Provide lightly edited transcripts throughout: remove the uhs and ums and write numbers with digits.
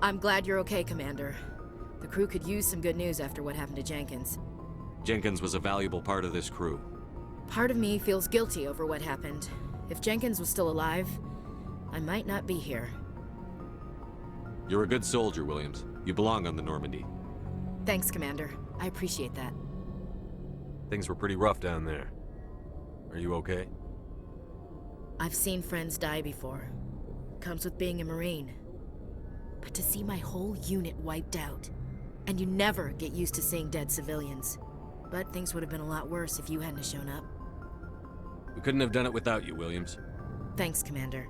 I'm glad you're okay, Commander. The crew could use some good news after what happened to Jenkins. Jenkins was a valuable part of this crew. Part of me feels guilty over what happened. If Jenkins was still alive, I might not be here. You're a good soldier, Williams. You belong on the Normandy. Thanks, Commander. I appreciate that. Things were pretty rough down there. Are you okay? I've seen friends die before. Comes with being a Marine. But to see my whole unit wiped out, and you never get used to seeing dead civilians. But things would have been a lot worse if you hadn't shown up. We couldn't have done it without you, Williams. Thanks, Commander.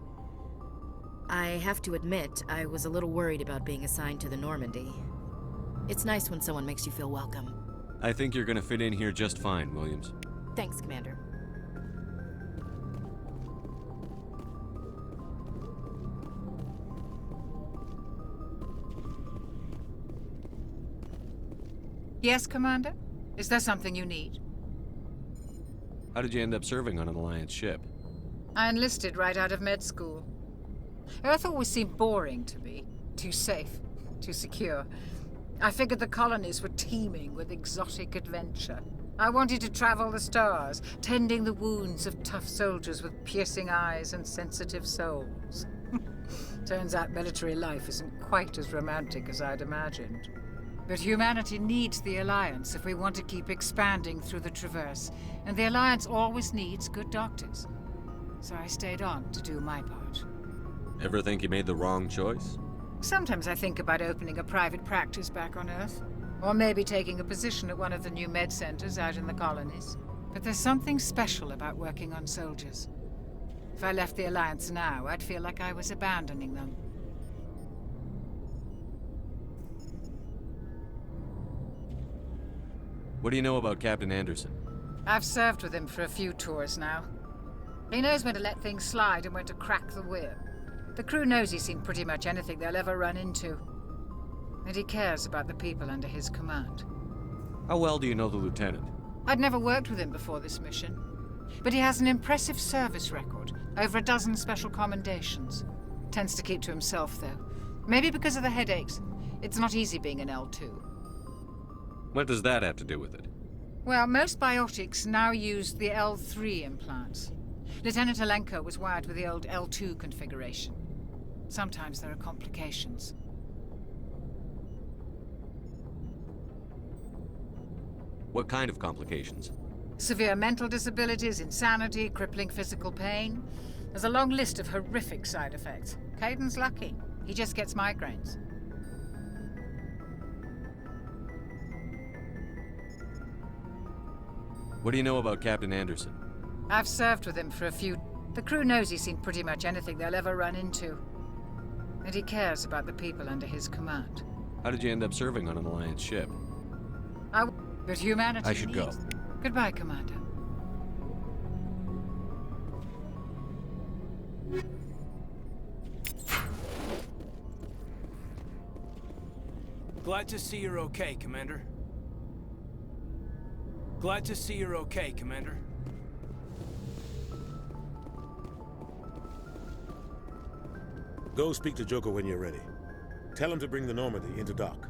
I have to admit, I was a little worried about being assigned to the Normandy. It's nice when someone makes you feel welcome. I think you're gonna fit in here just fine, Williams. Thanks, Commander. Yes, Commander? Is there something you need? How did you end up serving on an Alliance ship? I enlisted right out of med school. Earth always seemed boring to me. Too safe, too secure. I figured the colonies were teeming with exotic adventure. I wanted to travel the stars, tending the wounds of tough soldiers with piercing eyes and sensitive souls. Turns out military life isn't quite as romantic as I'd imagined. But humanity needs the Alliance if we want to keep expanding through the Traverse, and the Alliance always needs good doctors. So I stayed on to do my part. Ever think you made the wrong choice? Sometimes I think about opening a private practice back on Earth, or maybe taking a position at one of the new med centers out in the colonies. But there's something special about working on soldiers. If I left the Alliance now, I'd feel like I was abandoning them. What do you know about Captain Anderson? I've served with him for a few tours now. He knows when to let things slide and when to crack the whip. The crew knows he's seen pretty much anything they'll ever run into. And he cares about the people under his command. How well do you know the lieutenant? I'd never worked with him before this mission. But he has an impressive service record, over a dozen special commendations. Tends to keep to himself, though. Maybe because of the headaches. It's not easy being an L2. What does that have to do with it? Well, most biotics now use the L3 implants. Lieutenant Alenko was wired with the old L2 configuration. Sometimes there are complications. What kind of complications? Severe mental disabilities, insanity, crippling physical pain. There's a long list of horrific side effects. Caden's lucky. He just gets migraines. What do you know about Captain Anderson? I've served with him for a few... The crew knows he's seen pretty much anything they'll ever run into. And he cares about the people under his command. How did you end up serving on an Alliance ship? But humanity I should go. Goodbye, Commander. Glad to see you're okay, Commander. Glad to see you're okay, Commander. Go speak to Joker when you're ready. Tell him to bring the Normandy into dock.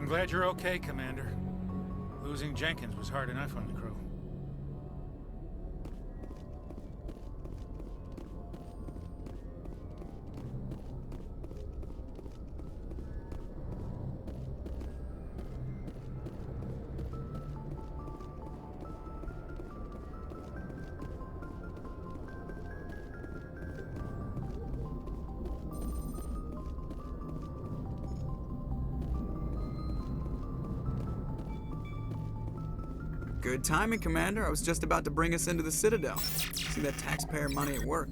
I'm glad you're okay, Commander. Losing Jenkins was hard enough on the crew. Good timing, Commander. I was just about to bring us into the Citadel. See that taxpayer money at work.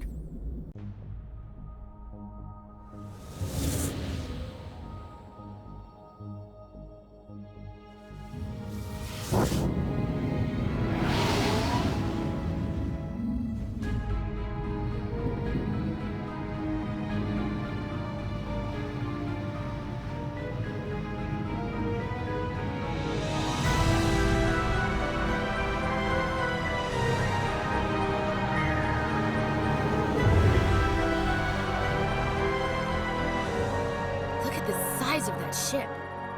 Look at the size of that ship.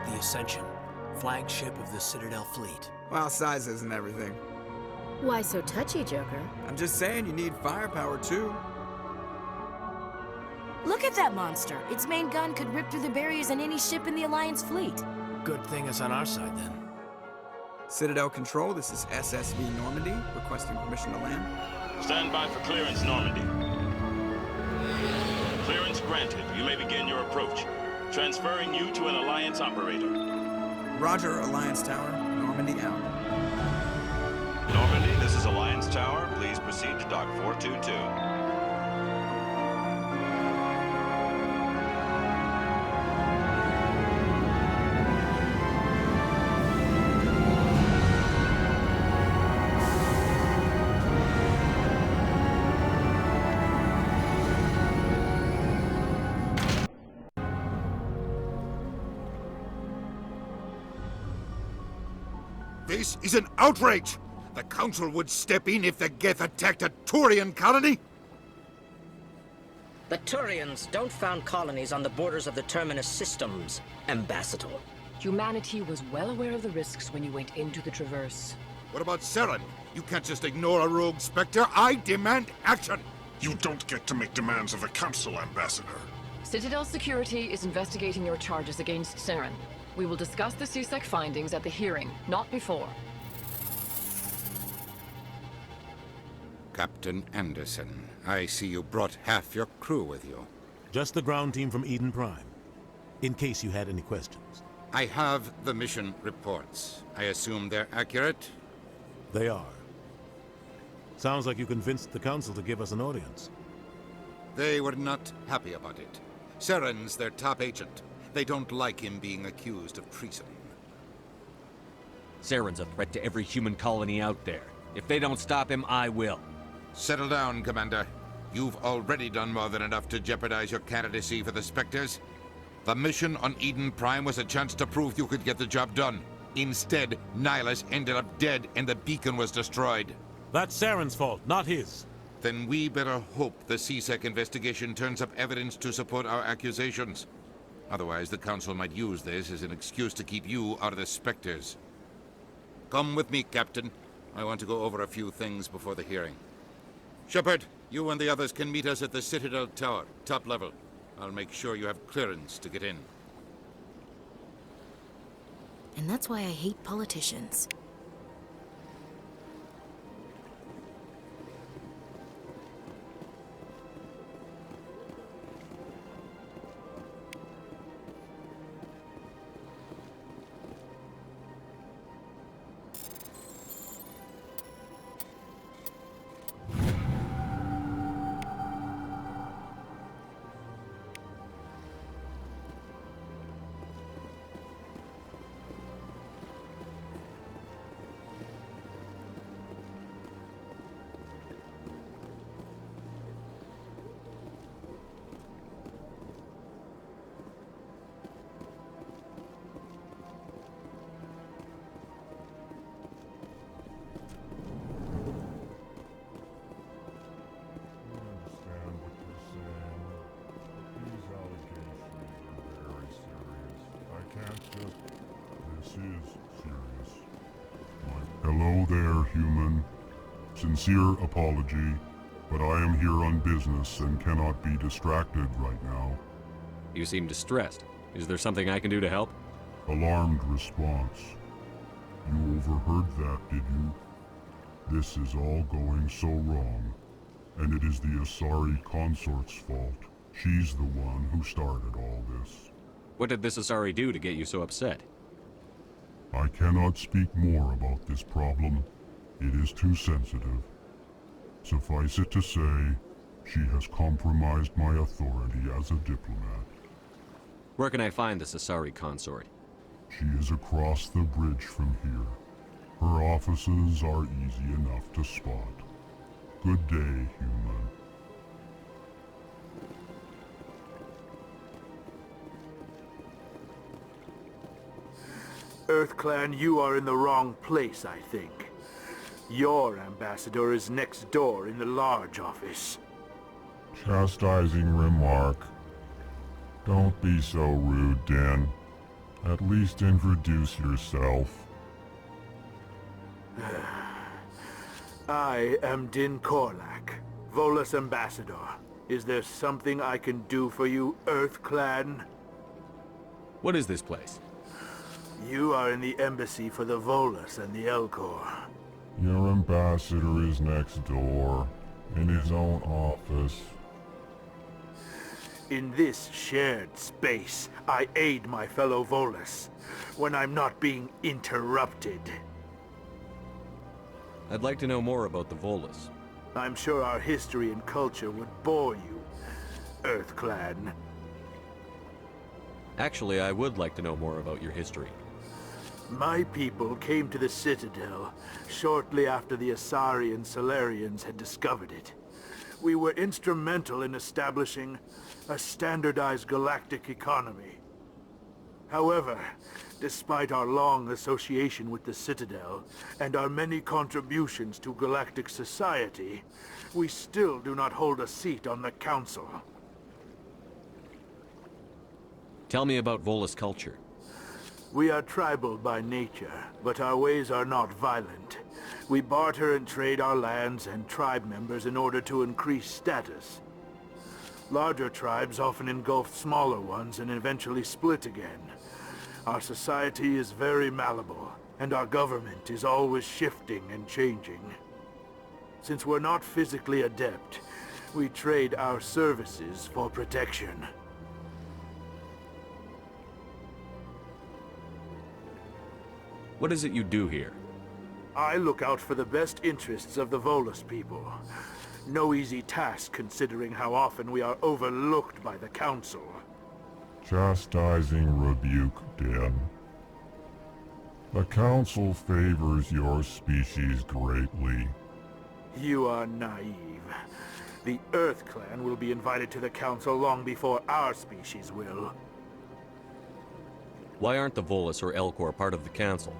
The Ascension, flagship of the Citadel fleet. Well, size isn't everything. Why so touchy, Joker? I'm just saying you need firepower, too. Look at that monster. Its main gun could rip through the barriers in any ship in the Alliance fleet. Good thing it's on our side, then. Citadel Control, this is SSV Normandy, requesting permission to land. Stand by for clearance, Normandy. Clearance granted. You may begin your approach. Transferring you to an Alliance operator. Roger, Alliance Tower. Normandy out. Normandy, this is Alliance Tower. Please proceed to Dock 422. This is an outrage! The Council would step in if the Geth attacked a Turian colony? The Turians don't found colonies on the borders of the Terminus systems, Ambassador. Humanity was well aware of the risks when you went into the Traverse. What about Saren? You can't just ignore a rogue Spectre. I demand action! You don't get to make demands of the Council, Ambassador. Citadel Security is investigating your charges against Saren. We will discuss the CSEC findings at the hearing, not before. Captain Anderson, I see you brought half your crew with you. Just the ground team from Eden Prime, in case you had any questions. I have the mission reports. I assume they're accurate? They are. Sounds like you convinced the Council to give us an audience. They were not happy about it. Saren's their top agent. They don't like him being accused of treason. Saren's a threat to every human colony out there. If they don't stop him, I will. Settle down, Commander. You've already done more than enough to jeopardize your candidacy for the Spectres. The mission on Eden Prime was a chance to prove you could get the job done. Instead, Nihilus ended up dead and the beacon was destroyed. That's Saren's fault, not his. Then we better hope the CSEC investigation turns up evidence to support our accusations. Otherwise, the Council might use this as an excuse to keep you out of the Spectres. Come with me, Captain. I want to go over a few things before the hearing. Sheppard, you and the others can meet us at the Citadel Tower, top level. I'll make sure you have clearance to get in. And that's why I hate politicians. Hello there, human. Sincere apology, but I am here on business and cannot be distracted right now. You seem distressed. Is there something I can do to help? Alarmed response. You overheard that, did you? This is all going so wrong, and it is the Asari consort's fault. She's the one who started all this. What did this Asari do to get you so upset? I cannot speak more about this problem. It is too sensitive. Suffice it to say, she has compromised my authority as a diplomat. Where can I find the Asari consort? She is across the bridge from here. Her offices are easy enough to spot. Good day, human. EarthClan, you are in the wrong place, I think. Your ambassador is next door in the large office. Chastising remark. Don't be so rude, Dan. At least introduce yourself. I am Din Korlak, Volus ambassador. Is there something I can do for you, EarthClan? What is this place? You are in the embassy for the Volus and the Elcor. Your ambassador is next door, in his own office. In this shared space, I aid my fellow Volus, when I'm not being interrupted. I'd like to know more about the Volus. I'm sure our history and culture would bore you, EarthClan. Actually, I would like to know more about your history. My people came to the Citadel shortly after the Asari and Salarians had discovered it. We were instrumental in establishing a standardized galactic economy. However, despite our long association with the Citadel and our many contributions to galactic society, we still do not hold a seat on the Council. Tell me about Volus culture. We are tribal by nature, but our ways are not violent. We barter and trade our lands and tribe members in order to increase status. Larger tribes often engulf smaller ones and eventually split again. Our society is very malleable, and our government is always shifting and changing. Since we're not physically adept, we trade our services for protection. What is it you do here? I look out for the best interests of the Volus people. No easy task considering how often we are overlooked by the Council. Chastising rebuke, Dan. The Council favors your species greatly. You are naive. The EarthClan will be invited to the Council long before our species will. Why aren't the Volus or Elcor part of the Council?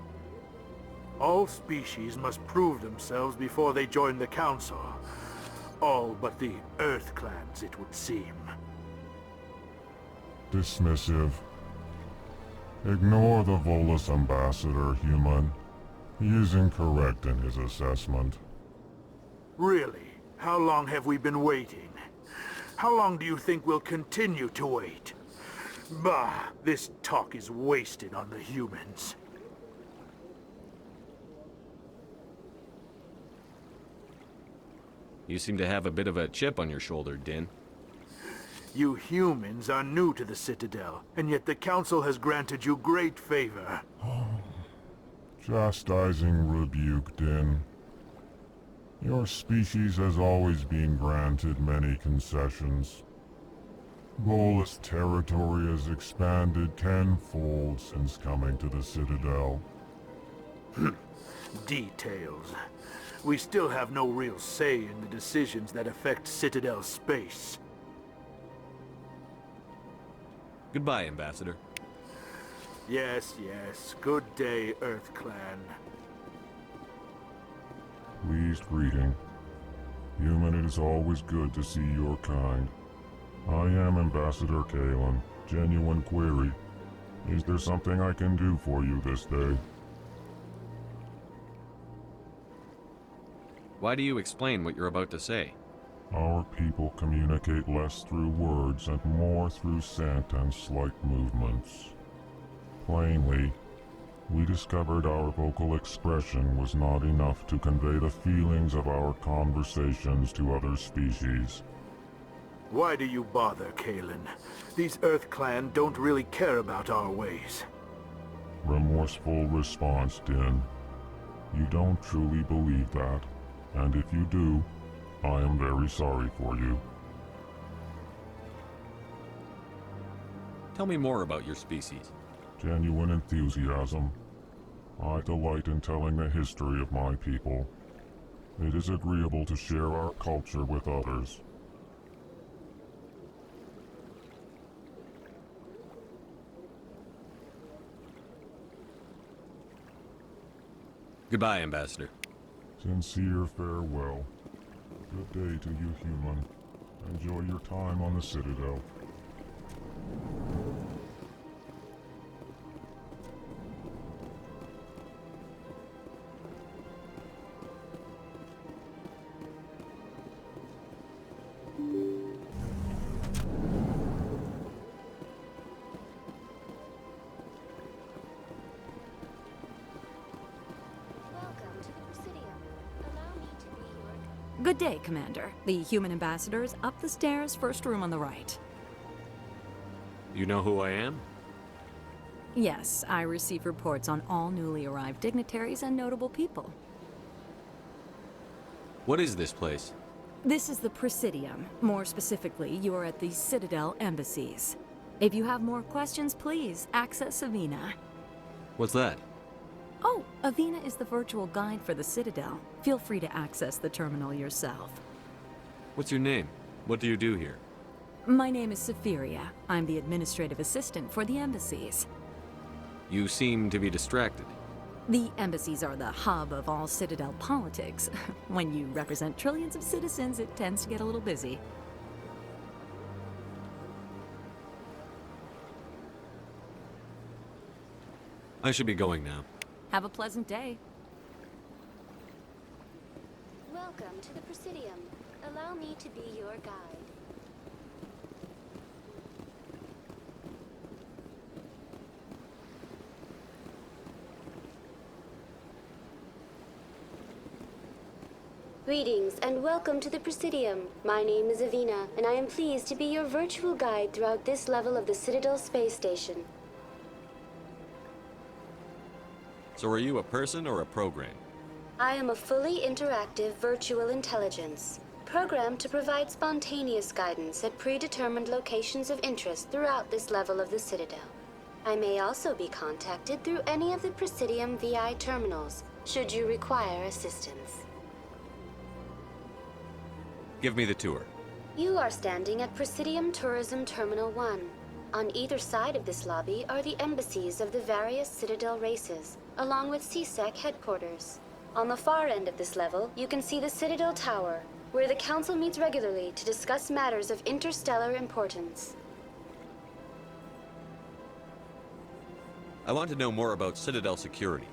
All species must prove themselves before they join the Council. All but the EarthClans, it would seem. Dismissive. Ignore the Volus ambassador, human. He is incorrect in his assessment. Really? How long have we been waiting? How long do you think we'll continue to wait? Bah, this talk is wasted on the humans. You seem to have a bit of a chip on your shoulder, Din. You humans are new to the Citadel, and yet the Council has granted you great favor. Chastising rebuke, Din. Your species has always been granted many concessions. Volus territory has expanded tenfold since coming to the Citadel. Details. We still have no real say in the decisions that affect Citadel space. Goodbye, Ambassador. Yes, yes. Good day, EarthClan. Pleased greeting. Human, it is always good to see your kind. I am Ambassador Kalen. Genuine query. Is there something I can do for you this day? Why do you explain what you're about to say? Our people communicate less through words and more through scent and slight movements. Plainly, we discovered our vocal expression was not enough to convey the feelings of our conversations to other species. Why do you bother, Kalen? These EarthClan don't really care about our ways. Remorseful response, Din. You don't truly believe that, and if you do, I am very sorry for you. Tell me more about your species. Genuine enthusiasm. I delight in telling the history of my people. It is agreeable to share our culture with others. Goodbye, Ambassador. Sincere farewell. Good day to you, human. Enjoy your time on the Citadel. Good day, Commander. The human ambassador is up the stairs, first room on the right. You know who I am? Yes, I receive reports on all newly arrived dignitaries and notable people. What is this place? This is the Presidium. More specifically, you are at the Citadel embassies. If you have more questions, please access Avina. What's that? Oh, Avina is the virtual guide for the Citadel. Feel free to access the terminal yourself. What's your name? What do you do here? My name is Safiria. I'm the administrative assistant for the embassies. You seem to be distracted. The embassies are the hub of all Citadel politics. When you represent trillions of citizens, it tends to get a little busy. I should be going now. Have a pleasant day. Welcome to the Presidium. Allow me to be your guide. Greetings and welcome to the Presidium. My name is Avina, and I am pleased to be your virtual guide throughout this level of the Citadel space station. So are you a person or a program? I am a fully interactive virtual intelligence, programmed to provide spontaneous guidance at predetermined locations of interest throughout this level of the Citadel. I may also be contacted through any of the Presidium VI terminals, should you require assistance. Give me the tour. You are standing at Presidium Tourism Terminal 1. On either side of this lobby are the embassies of the various Citadel races, along with CSEC headquarters. On the far end of this level, you can see the Citadel Tower, where the Council meets regularly to discuss matters of interstellar importance. I want to know more about Citadel security.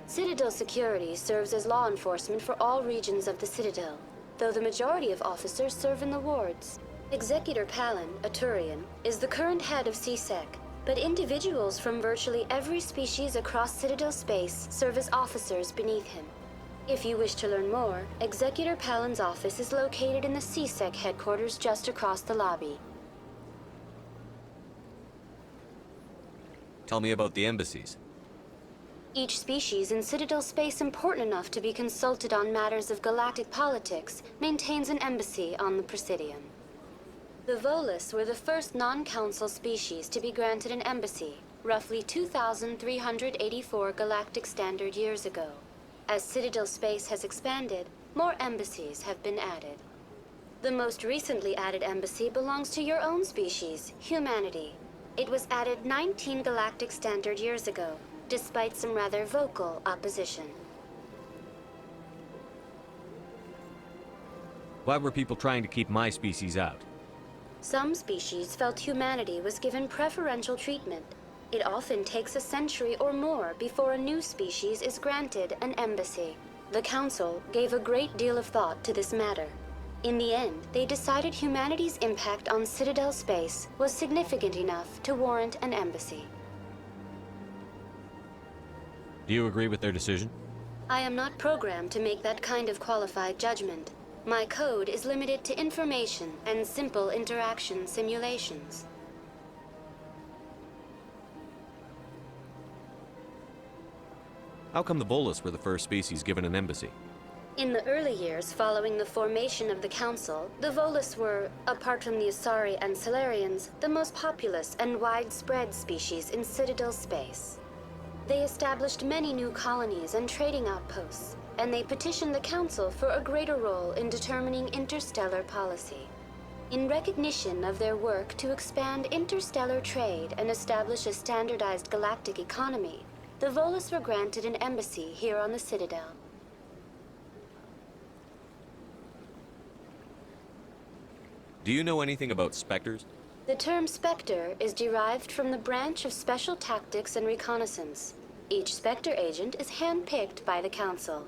Citadel security serves as law enforcement for all regions of the Citadel, though the majority of officers serve in the wards. Executor Palin, a Turian, is the current head of CSEC, but individuals from virtually every species across Citadel space serve as officers beneath him. If you wish to learn more, Executor Palin's office is located in the CSEC headquarters just across the lobby. Tell me about the embassies. Each species in Citadel space important enough to be consulted on matters of galactic politics maintains an embassy on the Presidium. The Volus were the first non-council species to be granted an embassy, roughly 2,384 galactic standard years ago. As Citadel space has expanded, more embassies have been added. The most recently added embassy belongs to your own species, humanity. It was added 19 galactic standard years ago, despite some rather vocal opposition. Why were people trying to keep my species out? Some species felt humanity was given preferential treatment. It often takes a century or more before a new species is granted an embassy. The Council gave a great deal of thought to this matter. In the end, they decided humanity's impact on Citadel space was significant enough to warrant an embassy. Do you agree with their decision? I am not programmed to make that kind of qualified judgment. My code is limited to information and simple interaction simulations. How come the Volus were the first species given an embassy? In the early years following the formation of the Council, the Volus were, apart from the Asari and Salarians, the most populous and widespread species in Citadel space. They established many new colonies and trading outposts, and they petitioned the Council for a greater role in determining interstellar policy. In recognition of their work to expand interstellar trade and establish a standardized galactic economy, the Volus were granted an embassy here on the Citadel. Do you know anything about specters? The term Spectre is derived from the branch of Special Tactics and Reconnaissance. Each Spectre agent is handpicked by the Council.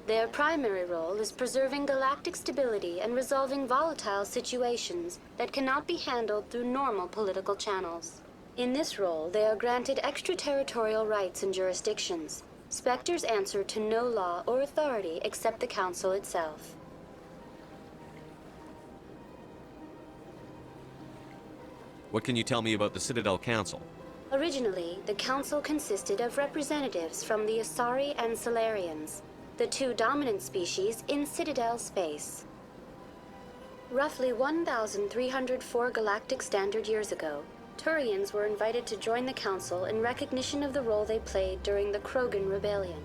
Their primary role is preserving galactic stability and resolving volatile situations that cannot be handled through normal political channels. In this role, they are granted extraterritorial rights and jurisdictions. Spectres answer to no law or authority except the Council itself. What can you tell me about the Citadel Council? Originally, the Council consisted of representatives from the Asari and Salarians, the two dominant species in Citadel space. Roughly 1,304 galactic standard years ago, Turians were invited to join the Council in recognition of the role they played during the Krogan Rebellion.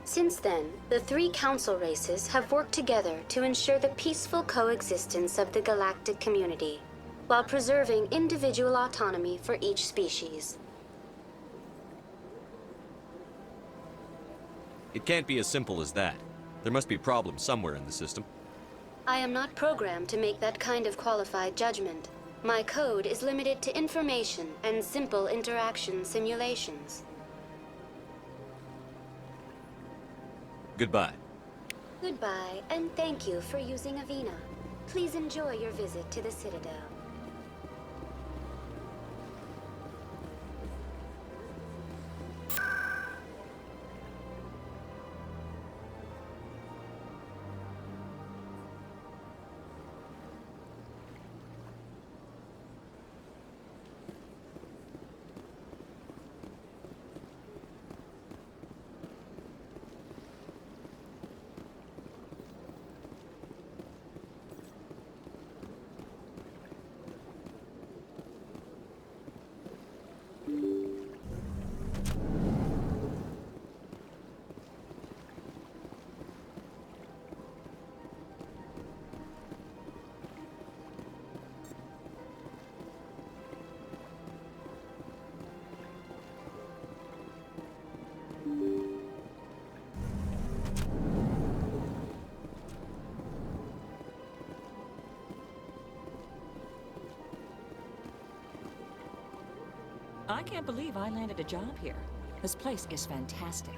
Since then, the three Council races have worked together to ensure the peaceful coexistence of the galactic community, while preserving individual autonomy for each species. It can't be as simple as that. There must be problems somewhere in the system. I am not programmed to make that kind of qualified judgment. My code is limited to information and simple interaction simulations. Goodbye. Goodbye, and thank you for using Avina. Please enjoy your visit to the Citadel. I can't believe I landed a job here. This place is fantastic.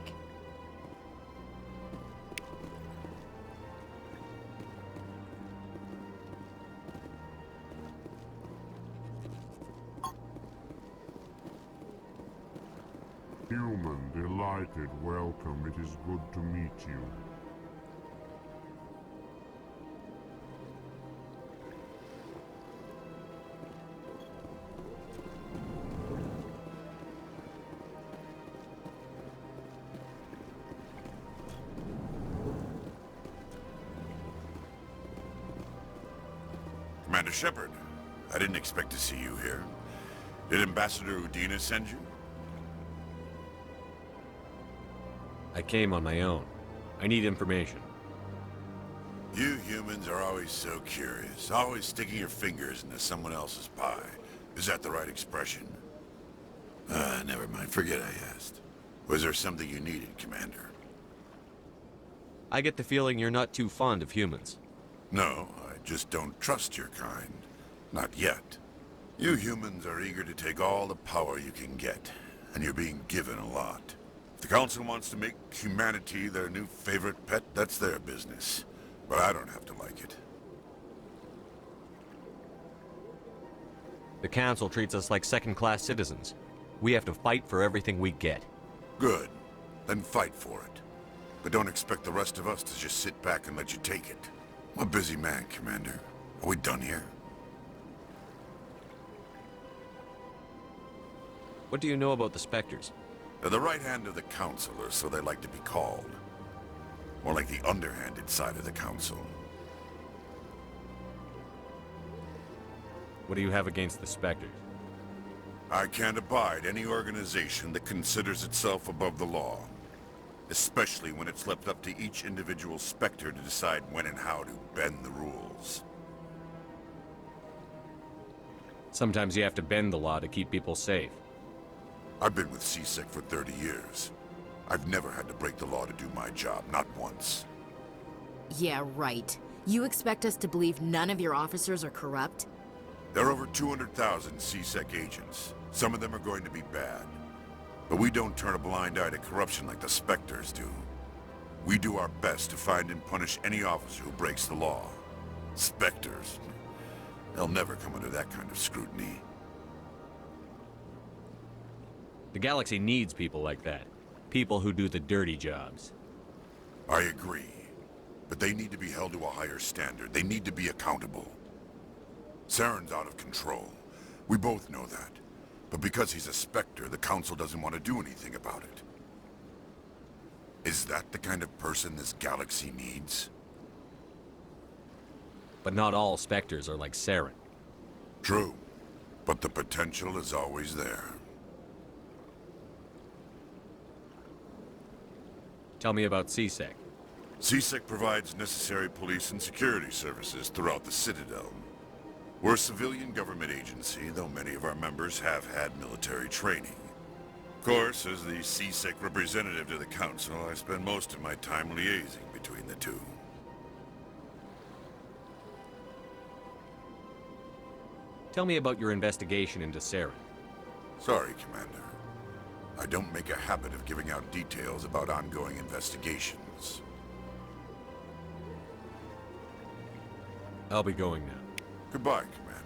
Human, delighted, welcome. It is good to meet you. Commander Sheppard, I didn't expect to see you here. Did Ambassador Udina send you? I came on my own. I need information. You humans are always so curious, always sticking your fingers into someone else's pie. Is that the right expression? Never mind, forget I asked. Was there something you needed, Commander? I get the feeling you're not too fond of humans. No, I just don't trust your kind. Not yet. You humans are eager to take all the power you can get, and you're being given a lot. If the Council wants to make humanity their new favorite pet, that's their business. But I don't have to like it. The Council treats us like second-class citizens. We have to fight for everything we get. Good. Then fight for it. But don't expect the rest of us to just sit back and let you take it. I'm a busy man, Commander. Are we done here? What do you know about the Spectres? They're the right hand of the Council, or so they like to be called. More like the underhanded side of the Council. What do you have against the Spectres? I can't abide any organization that considers itself above the law. Especially when it's left up to each individual Spectre to decide when and how to bend the rules. Sometimes you have to bend the law to keep people safe. I've been with CSEC for 30 years. I've never had to break the law to do my job, not once. Yeah, right. You expect us to believe none of your officers are corrupt? There are over 200,000 CSEC agents. Some of them are going to be bad. But we don't turn a blind eye to corruption like the Spectres do. We do our best to find and punish any officer who breaks the law. Spectres. They'll never come under that kind of scrutiny. The galaxy needs people like that. People who do the dirty jobs. I agree. But they need to be held to a higher standard. They need to be accountable. Saren's out of control. We both know that. But because he's a Spectre, the Council doesn't want to do anything about it. Is that the kind of person this galaxy needs? But not all Spectres are like Saren. True. But the potential is always there. Tell me about CSEC. CSEC provides necessary police and security services throughout the Citadel. We're a civilian government agency, though many of our members have had military training. Of course, as the CSEC representative to the Council, I spend most of my time liaising between the two. Tell me about your investigation into Saren. Sorry, Commander. I don't make a habit of giving out details about ongoing investigations. I'll be going now. Goodbye, Commander.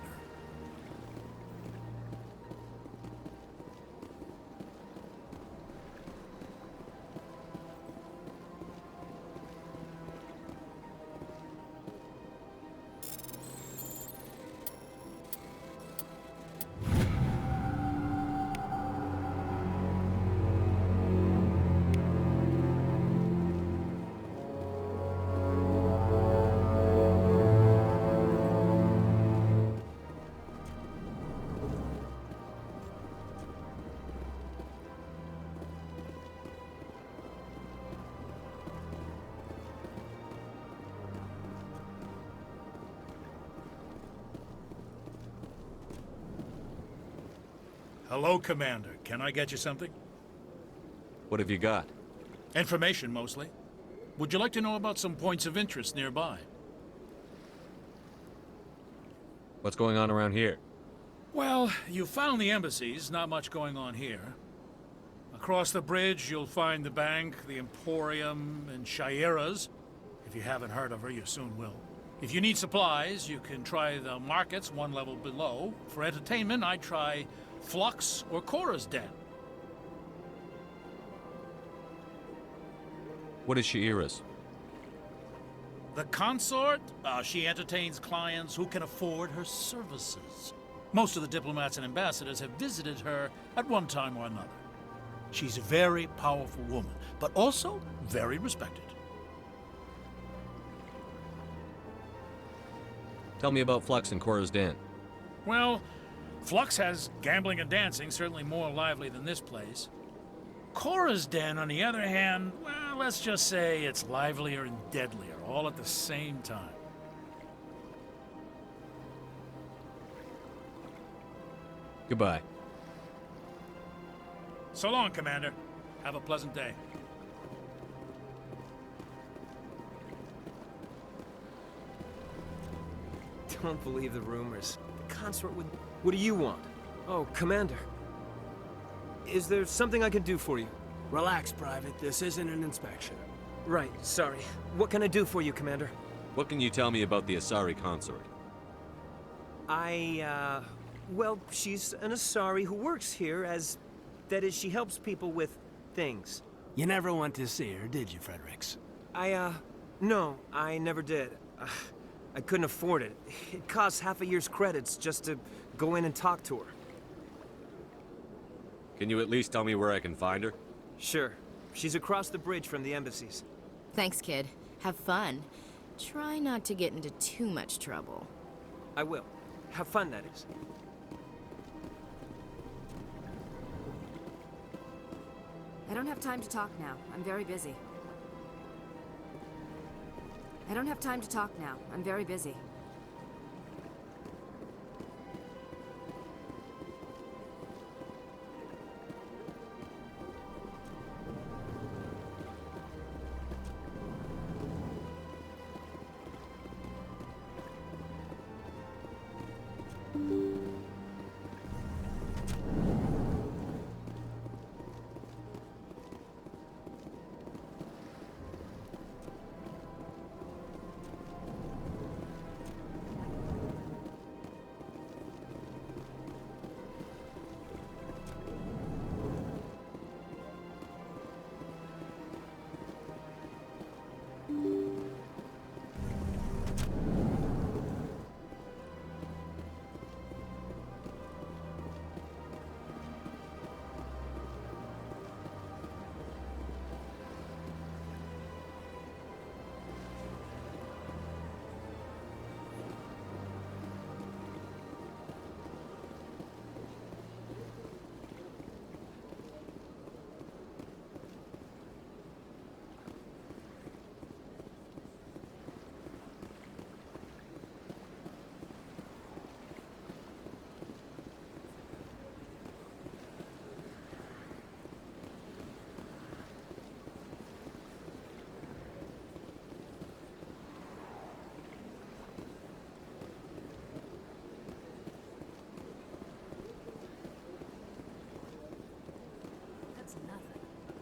Hello, Commander. Can I get you something? What have you got? Information, mostly. Would you like to know about some points of interest nearby? What's going on around here? Well, you found the embassies. Not much going on here. Across the bridge, you'll find the bank, the Emporium, and Shaira's. If you haven't heard of her, you soon will. If you need supplies, you can try the markets one level below. For entertainment, I'd try Flux or Cora's Den. What is Sheara's? The consort? She entertains clients who can afford her services. Most of the diplomats and ambassadors have visited her at one time or another. She's a very powerful woman, but also very respected. Tell me about Flux and Cora's Den. Well, Flux has gambling and dancing, certainly more lively than this place. Cora's Den, on the other hand, well, let's just say it's livelier and deadlier, all at the same time. Goodbye. So long, Commander. Have a pleasant day. Don't believe the rumors. The consort would... What do you want? Oh, Commander. Is there something I can do for you? Relax, Private. This isn't an inspection. Right, sorry. What can I do for you, Commander? What can you tell me about the Asari consort? Well, she's an Asari who works here as... That is, she helps people with things. You never went to see her, did you, Fredericks? No, I never did. I couldn't afford it. It costs half a year's credits just to go in and talk to her. Can you at least tell me where I can find her? Sure. She's across the bridge from the embassies. Thanks, kid. Have fun. Try not to get into too much trouble. I will. Have fun, that is. I don't have time to talk now. I'm very busy. I don't have time to talk now. I'm very busy.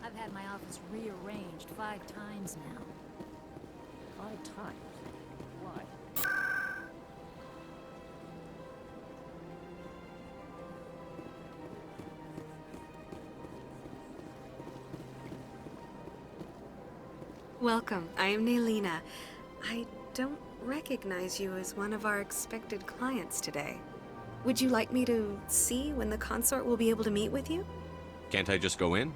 I've had my office rearranged 5 times now. 5 times? Why? Welcome. I am Nelina. I don't recognize you as one of our expected clients today. Would you like me to see when the consort will be able to meet with you? Can't I just go in?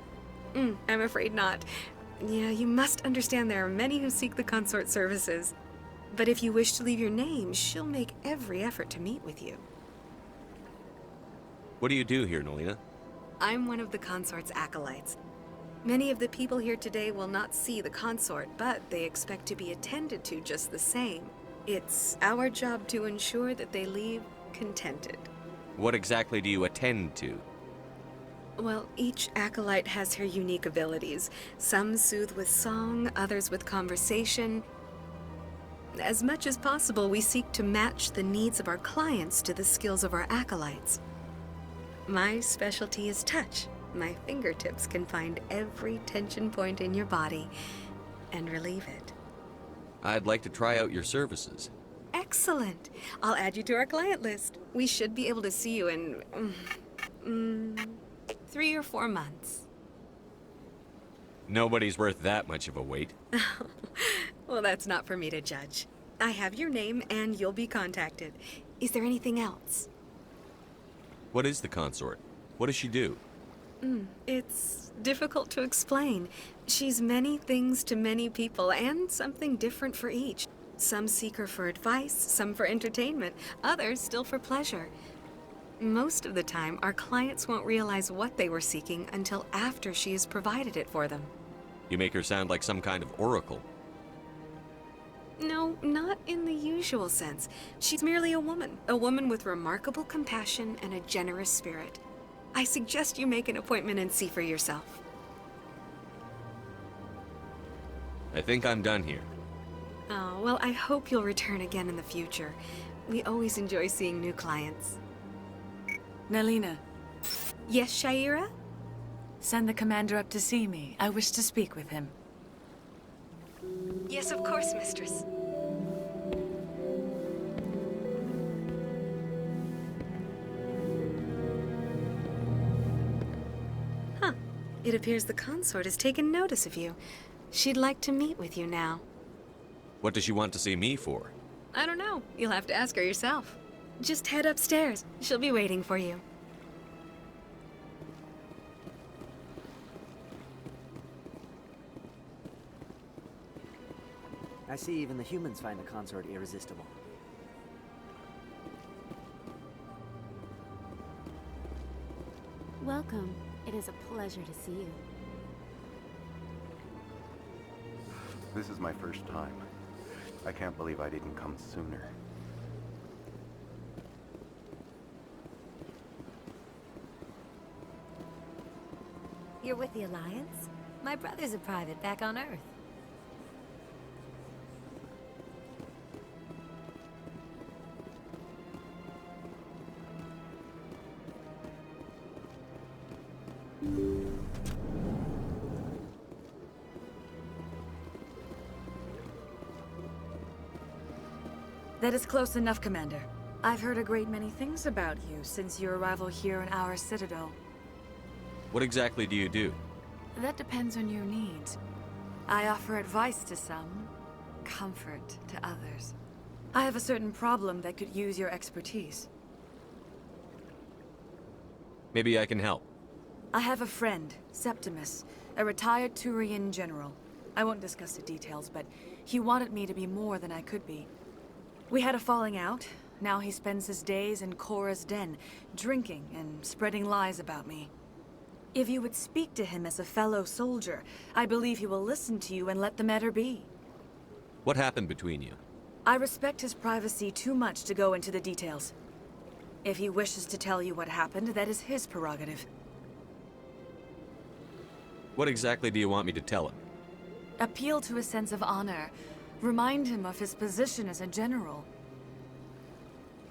I'm afraid not. Yeah, you must understand there are many who seek the consort services. But if you wish to leave your name, she'll make every effort to meet with you. What do you do here, Nelina? I'm one of the consort's acolytes. Many of the people here today will not see the consort, but they expect to be attended to just the same. It's our job to ensure that they leave contented. What exactly do you attend to? Well, each acolyte has her unique abilities. Some soothe with song, others with conversation. As much as possible, we seek to match the needs of our clients to the skills of our acolytes. My specialty is touch. My fingertips can find every tension point in your body and relieve it. I'd like to try out your services. Excellent. I'll add you to our client list. We should be able to see you in 3 or 4 months. Nobody's worth that much of a wait. Well, that's not for me to judge. I have your name and you'll be contacted. Is there anything else? What is the consort? What does she do? It's difficult to explain. She's many things to many people and something different for each. Some seek her for advice, some for entertainment, others still for pleasure. Most of the time, our clients won't realize what they were seeking until after she has provided it for them. You make her sound like some kind of oracle. No, not in the usual sense. She's merely a woman with remarkable compassion and a generous spirit. I suggest you make an appointment and see for yourself. I think I'm done here. Oh, well, I hope you'll return again in the future. We always enjoy seeing new clients. Nelina. Yes, Shaira? Send the commander up to see me. I wish to speak with him. Yes, of course, mistress. Huh. It appears the consort has taken notice of you. She'd like to meet with you now. What does she want to see me for? I don't know. You'll have to ask her yourself. Just head upstairs. She'll be waiting for you. I see even the humans find the consort irresistible. Welcome. It is a pleasure to see you. This is my first time. I can't believe I didn't come sooner. You're with the Alliance? My brother's a private back on Earth. That is close enough, Commander. I've heard a great many things about you since your arrival here in our Citadel. What exactly do you do? That depends on your needs. I offer advice to some, comfort to others. I have a certain problem that could use your expertise. Maybe I can help. I have a friend, Septimus, a retired Turian general. I won't discuss the details, but he wanted me to be more than I could be. We had a falling out. Now he spends his days in Korra's den, drinking and spreading lies about me. If you would speak to him as a fellow soldier, I believe he will listen to you and let the matter be. What happened between you? I respect his privacy too much to go into the details. If he wishes to tell you what happened, that is his prerogative. What exactly do you want me to tell him? Appeal to his sense of honor. Remind him of his position as a general.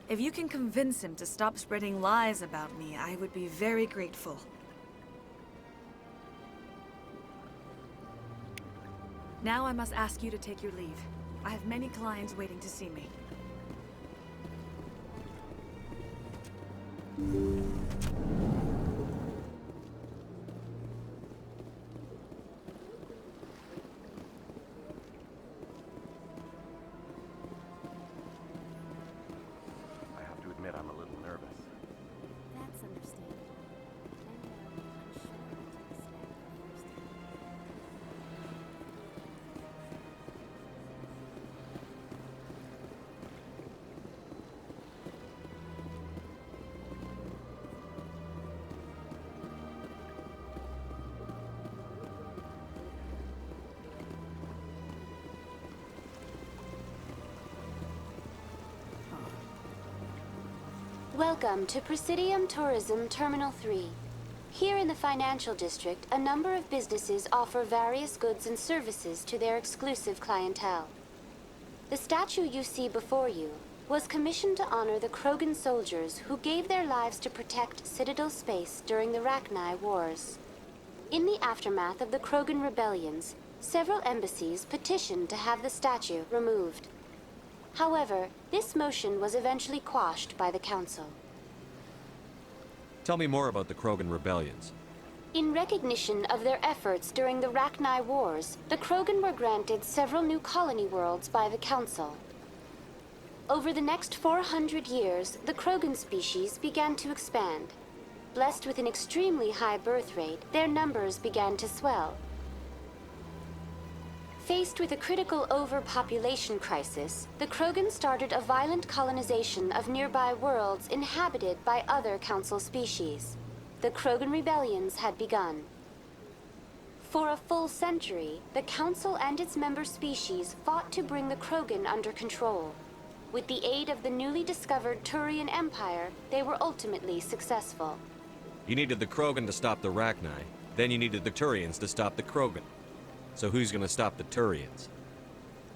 If you can convince him to stop spreading lies about me, I would be very grateful. Now I must ask you to take your leave. I have many clients waiting to see me. I have to admit I'm a little nervous. That's understandable. Welcome to Presidium Tourism Terminal 3. Here in the financial district, a number of businesses offer various goods and services to their exclusive clientele. The statue you see before you was commissioned to honor the Krogan soldiers who gave their lives to protect Citadel space during the Rachni Wars. In the aftermath of the Krogan rebellions, several embassies petitioned to have the statue removed. However, this motion was eventually quashed by the Council. Tell me more about the Krogan rebellions. In recognition of their efforts during the Rachni Wars, the Krogan were granted several new colony worlds by the Council. Over the next 400 years, the Krogan species began to expand. Blessed with an extremely high birth rate, their numbers began to swell. Faced with a critical overpopulation crisis, the Krogan started a violent colonization of nearby worlds inhabited by other Council species. The Krogan rebellions had begun. For a full century, the Council and its member species fought to bring the Krogan under control. With the aid of the newly discovered Turian Empire, they were ultimately successful. You needed the Krogan to stop the Rachni, then you needed the Turians to stop the Krogan. So who's gonna stop the Turians?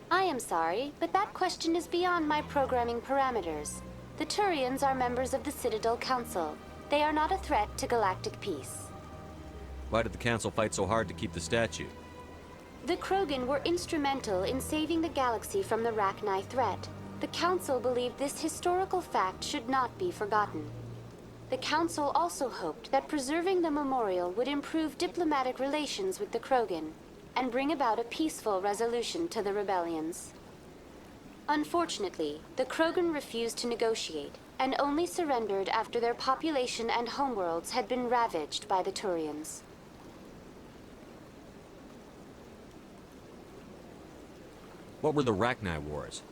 I am sorry, but that question is beyond my programming parameters. The Turians are members of the Citadel Council. They are not a threat to galactic peace. Why did the Council fight so hard to keep the statue? The Krogan were instrumental in saving the galaxy from the Rachni threat. The Council believed this historical fact should not be forgotten. The Council also hoped that preserving the memorial would improve diplomatic relations with the Krogan and bring about a peaceful resolution to the rebellions. Unfortunately, the Krogan refused to negotiate and only surrendered after their population and homeworlds had been ravaged by the Turians. What were the Rachni Wars?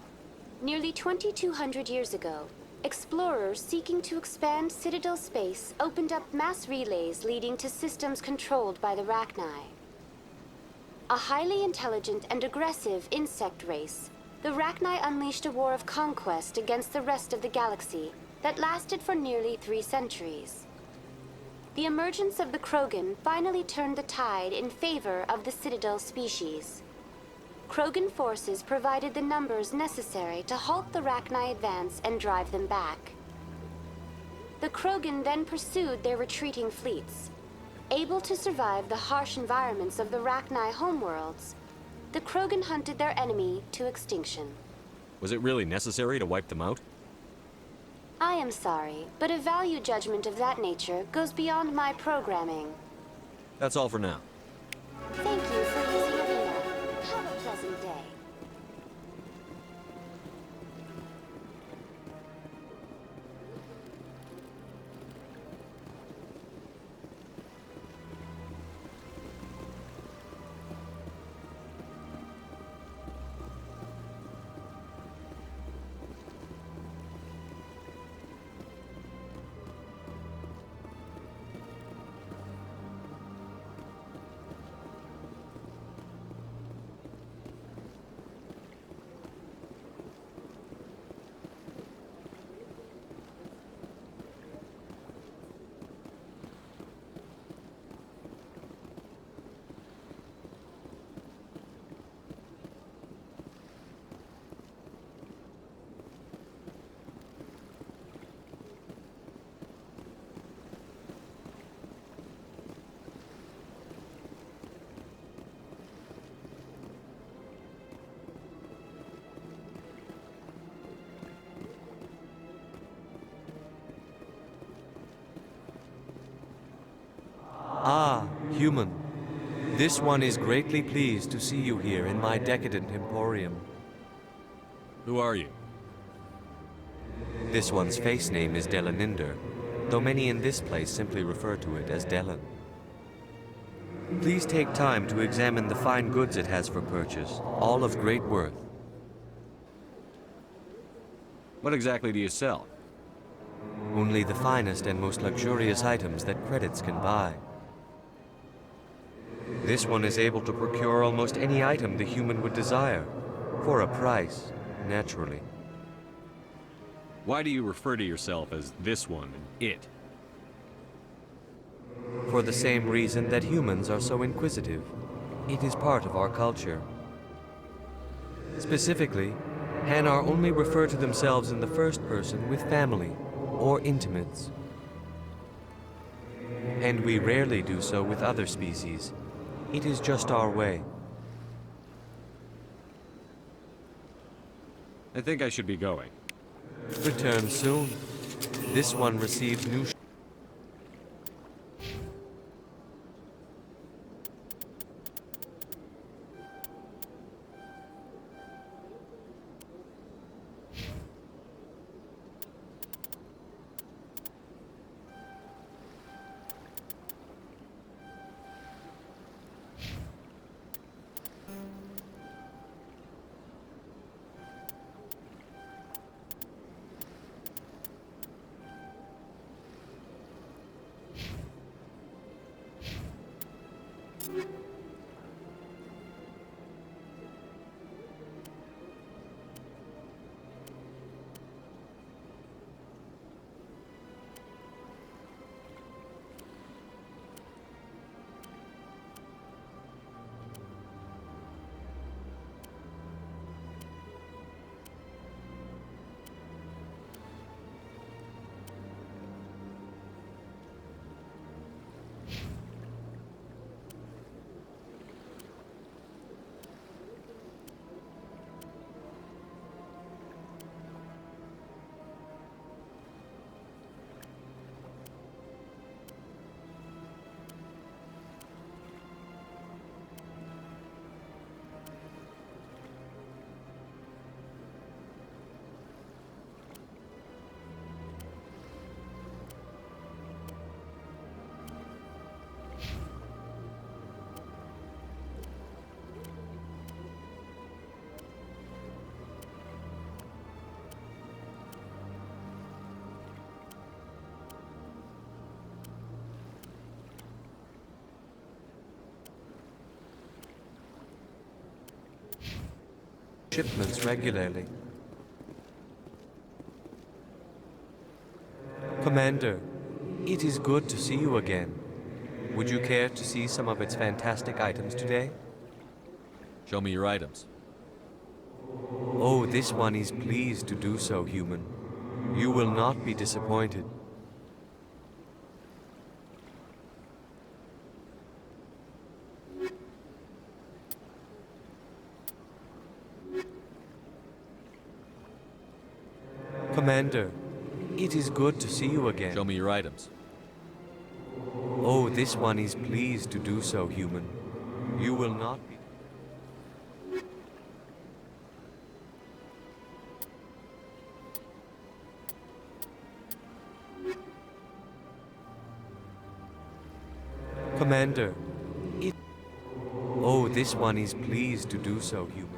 Nearly 2,200 years ago, explorers seeking to expand Citadel space opened up mass relays leading to systems controlled by the Rachni. A highly intelligent and aggressive insect race, the Rachni unleashed a war of conquest against the rest of the galaxy that lasted for nearly 3 centuries. The emergence of the Krogan finally turned the tide in favor of the Citadel species. Krogan forces provided the numbers necessary to halt the Rachni advance and drive them back. The Krogan then pursued their retreating fleets. Able to survive the harsh environments of the Rachni homeworlds, the Krogan hunted their enemy to extinction. Was it really necessary to wipe them out? I am sorry, but a value judgment of that nature goes beyond my programming. That's all for now. Thank you for using Arena. Have a pleasant day. Ah, human. This one is greatly pleased to see you here in my decadent emporium. Who are you? This one's face name is Delaninder, though many in this place simply refer to it as Delan. Please take time to examine the fine goods it has for purchase, all of great worth. What exactly do you sell? Only the finest and most luxurious items that credits can buy. This one is able to procure almost any item the human would desire, for a price, naturally. Why do you refer to yourself as this one and it? For the same reason that humans are so inquisitive. It is part of our culture. Specifically, Hanar only refer to themselves in the first person with family or intimates. And we rarely do so with other species. It is just our way. I think I should be going. Return soon. This one receives new shipments regularly. Commander, it is good to see you again. Would you care to see some of its fantastic items today? Show me your items. Oh, this one is pleased to do so, human. You will not be disappointed. Commander, it is good to see you again. Show me your items. Oh, this one is pleased to do so, human. You will not be... Commander, it... Oh, this one is pleased to do so, human.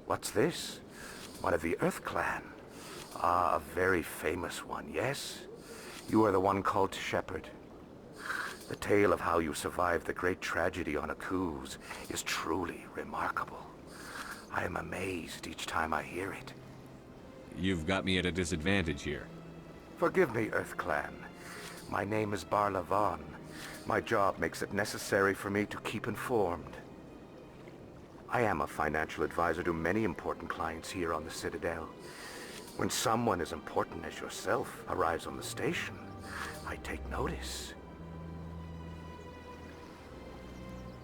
What's this? One of the Earth Clan. Ah, a very famous one, yes? You are the one called Sheppard. The tale of how you survived the great tragedy on Akuz is truly remarkable. I am amazed each time I hear it. You've got me at a disadvantage here. Forgive me, Earth Clan. My name is Barla Vaughn. My job makes it necessary for me to keep informed. I am a financial advisor to many important clients here on the Citadel. When someone as important as yourself arrives on the station, I take notice.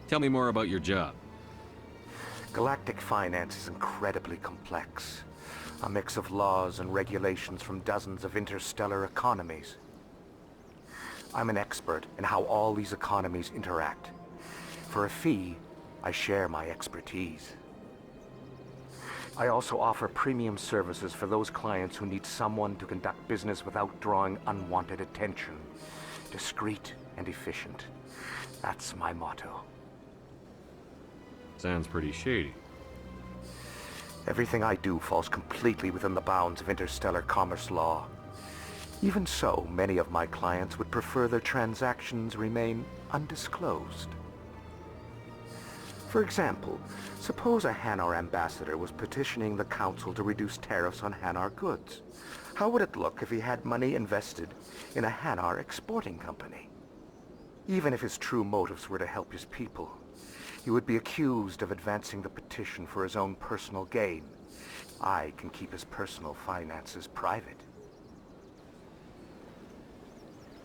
Tell me more about your job. Galactic finance is incredibly complex. A mix of laws and regulations from dozens of interstellar economies. I'm an expert in how all these economies interact. For a fee, I share my expertise. I also offer premium services for those clients who need someone to conduct business without drawing unwanted attention. Discreet and efficient. That's my motto. Sounds pretty shady. Everything I do falls completely within the bounds of interstellar commerce law. Even so, many of my clients would prefer their transactions remain undisclosed. For example, suppose a Hanar ambassador was petitioning the council to reduce tariffs on Hanar goods. How would it look if he had money invested in a Hanar exporting company? Even if his true motives were to help his people, he would be accused of advancing the petition for his own personal gain. I can keep his personal finances private.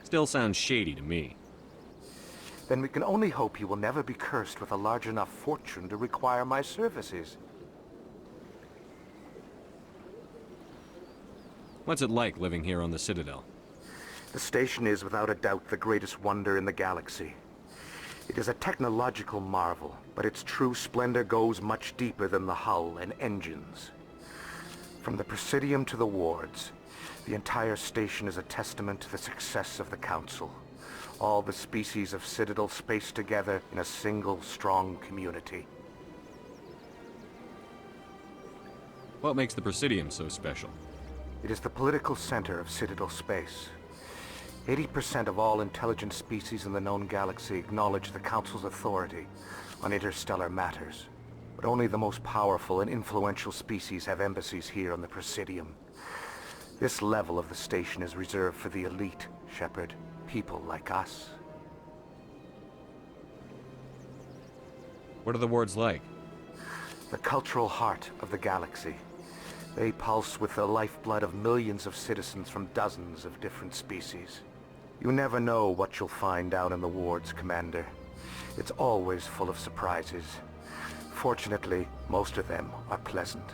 Still sounds shady to me. Then we can only hope you will never be cursed with a large enough fortune to require my services. What's it like living here on the Citadel? The station is without a doubt the greatest wonder in the galaxy. It is a technological marvel, but its true splendor goes much deeper than the hull and engines. From the Presidium to the wards, the entire station is a testament to the success of the Council. All the species of Citadel spaced together in a single strong community. What makes the Presidium so special? It is the political center of Citadel space. 80% of all intelligent species in the known galaxy acknowledge the Council's authority on interstellar matters. But only the most powerful and influential species have embassies here on the Presidium. This level of the station is reserved for the elite, Sheppard. People like us. What are the wards like? The cultural heart of the galaxy. They pulse with the lifeblood of millions of citizens from dozens of different species. You never know what you'll find out in the wards, Commander. It's always full of surprises. Fortunately, most of them are pleasant.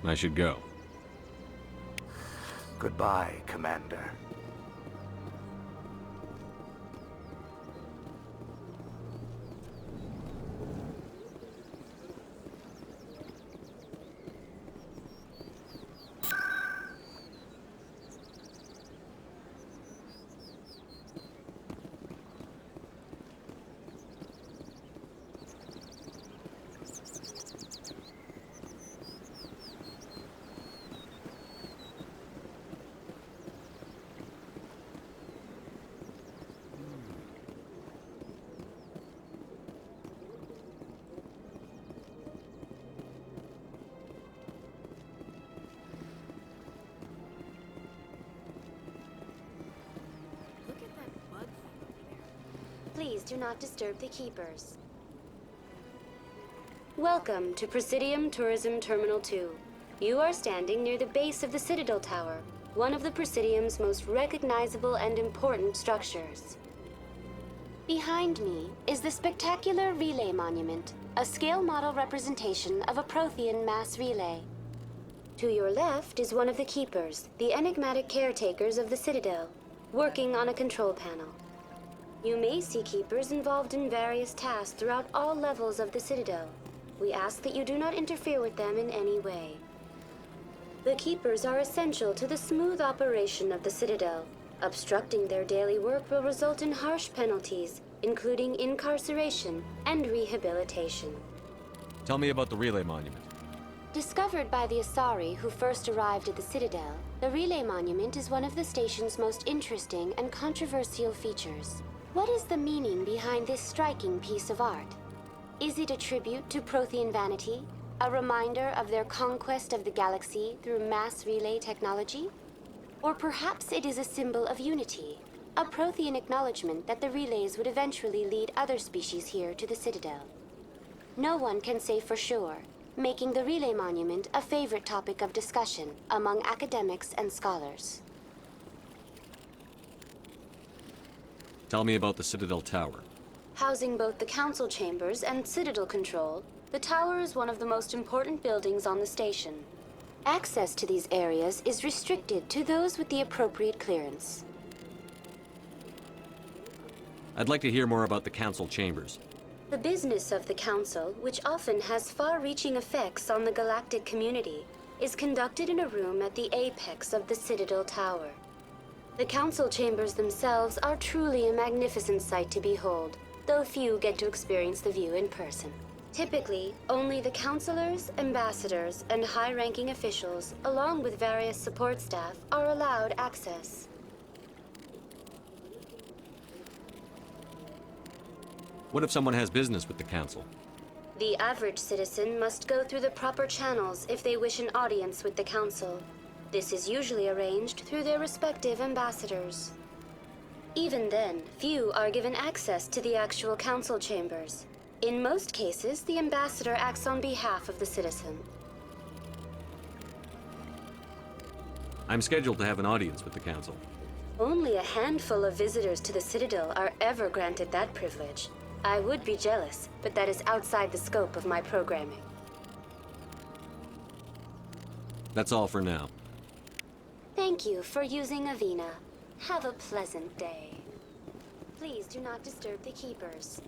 I should go. Goodbye, Commander. Please do not disturb the keepers. Welcome to Presidium Tourism Terminal 2. You are standing near the base of the Citadel Tower, one of the Presidium's most recognizable and important structures. Behind me is the spectacular Relay Monument, a scale model representation of a Prothean mass relay. To your left is one of the keepers, the enigmatic caretakers of the Citadel, working on a control panel. You may see keepers involved in various tasks throughout all levels of the Citadel. We ask that you do not interfere with them in any way. The keepers are essential to the smooth operation of the Citadel. Obstructing their daily work will result in harsh penalties, including incarceration and rehabilitation. Tell me about the Relay Monument. Discovered by the Asari who first arrived at the Citadel, the Relay Monument is one of the station's most interesting and controversial features. What is the meaning behind this striking piece of art? Is it a tribute to Prothean vanity? A reminder of their conquest of the galaxy through mass relay technology? Or perhaps it is a symbol of unity, a Prothean acknowledgement that the relays would eventually lead other species here to the Citadel. No one can say for sure, making the Relay Monument a favorite topic of discussion among academics and scholars. Tell me about the Citadel Tower. Housing both the council chambers and Citadel control, the tower is one of the most important buildings on the station. Access to these areas is restricted to those with the appropriate clearance. I'd like to hear more about the council chambers. The business of the council, which often has far-reaching effects on the galactic community, is conducted in a room at the apex of the Citadel Tower. The council chambers themselves are truly a magnificent sight to behold, though few get to experience the view in person. Typically, only the councilors, ambassadors, and high-ranking officials, along with various support staff, are allowed access. What if someone has business with the council? The average citizen must go through the proper channels if they wish an audience with the council. This is usually arranged through their respective ambassadors. Even then, few are given access to the actual council chambers. In most cases, the ambassador acts on behalf of the citizen. I'm scheduled to have an audience with the council. Only a handful of visitors to the Citadel are ever granted that privilege. I would be jealous, but that is outside the scope of my programming. That's all for now. Thank you for using Avina. Have a pleasant day. Please do not disturb the keepers.